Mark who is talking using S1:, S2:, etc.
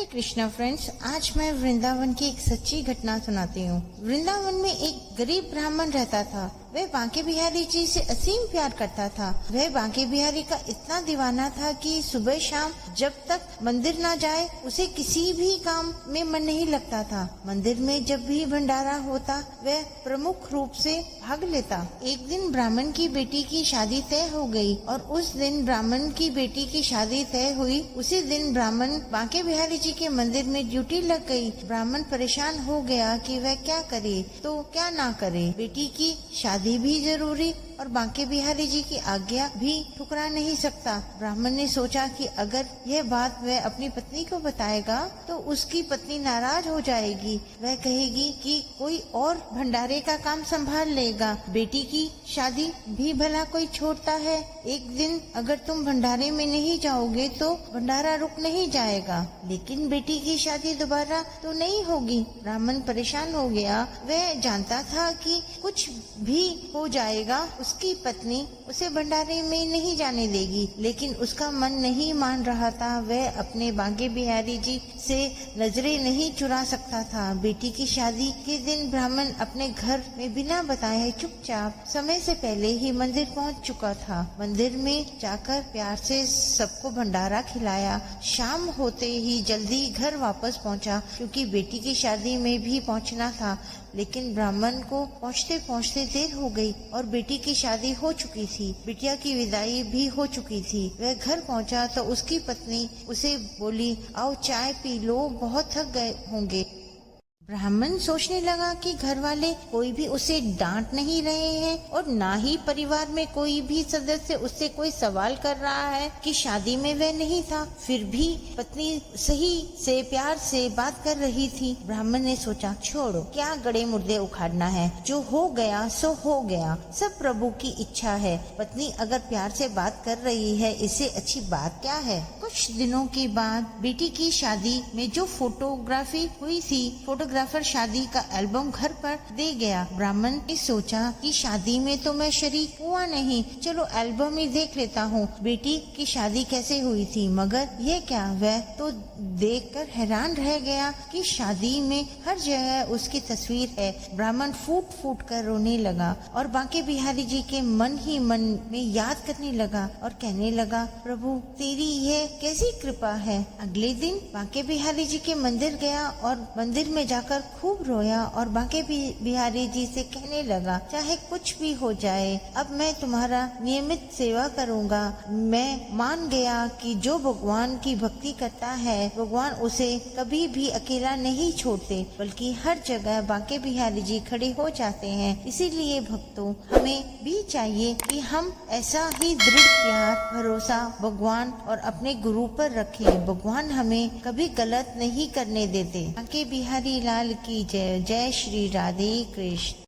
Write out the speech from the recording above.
S1: हरे Krishna friends, आज मैं वृंदावन की एक सच्ची घटना सुनाती हूँ। वृंदावन में एक गरीब ब्राह्मण रहता था। वह बांके बिहारी जी से असीम प्यार करता था। वह बांके बिहारी का इतना दीवाना था कि सुबह शाम जब तक मंदिर ना जाए उसे किसी भी काम में मन नहीं लगता था। मंदिर में जब भी भंडारा होता वह प्रमुख रूप से भाग लेता। एक दिन ब्राह्मण की बेटी की शादी तय हो गई और उस दिन ब्राह्मण की बेटी की शादी तय हुई उसी दिन ब्राह्मण बांके बिहारी जी के मंदिर में ड्यूटी लग गई। ब्राह्मण परेशान हो गया कि वह क्या करे तो क्या ना करे। बेटी की शादी भी जरूरी और बांके बिहारी जी की आज्ञा भी ठुकरा नहीं सकता। ब्राह्मण ने सोचा कि अगर यह बात वह अपनी पत्नी को बताएगा तो उसकी पत्नी नाराज हो जाएगी। वह कहेगी कि कोई और भंडारे का काम संभाल लेगा। बेटी की शादी भी भला कोई छोड़ता है। एक दिन अगर तुम भंडारे में नहीं जाओगे तो भंडारा रुक नहीं जाएगा, लेकिन बेटी की शादी दोबारा तो नहीं होगी। ब्राह्मण परेशान हो गया। वह जानता था कि कुछ भी हो जाएगा उसकी पत्नी उसे भंडारे में नहीं जाने देगी, लेकिन उसका मन नहीं मान रहा था। वह अपने बांके बिहारी जी से नजरें नहीं चुरा सकता था। बेटी की शादी के दिन ब्राह्मण अपने घर में बिना बताए चुपचाप समय से पहले ही मंदिर पहुंच चुका था। मंदिर में जाकर प्यार से सबको भंडारा खिलाया। शाम होते ही जल्दी घर वापस पहुंचा क्योंकि बेटी की शादी में भी पहुंचना था, लेकिन ब्राह्मण को पहुंचते पहुंचते देर हो गई और बेटी की शादी हो चुकी थी। बिटिया की विदाई भी हो चुकी थी। वह घर पहुंचा तो उसकी पत्नी उसे बोली, आओ चाय पी लो, बहुत थक गए होंगे। ब्राह्मण सोचने लगा कि घर वाले कोई भी उसे डांट नहीं रहे हैं और ना ही परिवार में कोई भी सदस्य उससे कोई सवाल कर रहा है कि शादी में वह नहीं था। फिर भी पत्नी सही से प्यार से बात कर रही थी। ब्राह्मण ने सोचा, छोड़ो, क्या गड़े मुर्दे उखाड़ना है, जो हो गया सो हो गया, सब प्रभु की इच्छा है। पत्नी अगर प्यार से बात कर रही है इससे अच्छी बात क्या है। कुछ दिनों के बाद बेटी की शादी में जो फोटोग्राफी हुई थी, फोटोग्राफर शादी का एल्बम घर पर दे गया। ब्राह्मण ने सोचा कि शादी में तो मैं शरीक हुआ नहीं, चलो एल्बम ही देख लेता हूँ बेटी की शादी कैसे हुई थी। मगर यह क्या, वह तो देखकर हैरान रह गया कि शादी में हर जगह उसकी तस्वीर है। ब्राह्मण फूट फूट कर रोने लगा और बांके बिहारी जी के मन ही मन में याद करने लगा और कहने लगा, प्रभु तेरी यह कैसी कृपा है। अगले दिन बांके बिहारी जी के मंदिर गया और मंदिर में जाकर खूब रोया और बांके बिहारी जी से कहने लगा, चाहे कुछ भी हो जाए अब मैं तुम्हारा नियमित सेवा करूंगा। मैं मान गया कि जो भगवान की भक्ति करता है भगवान उसे कभी भी अकेला नहीं छोड़ते, बल्कि हर जगह बांके बिहारी जी खड़े हो जाते हैं। इसीलिए भक्तों, हमें भी चाहिए कि हम ऐसा ही दृढ़ प्यार भरोसा भगवान और अपने गुरु पर रखें। भगवान हमें कभी गलत नहीं करने देते। बांके बिहारी लाल की जय। जय श्री राधे कृष्ण।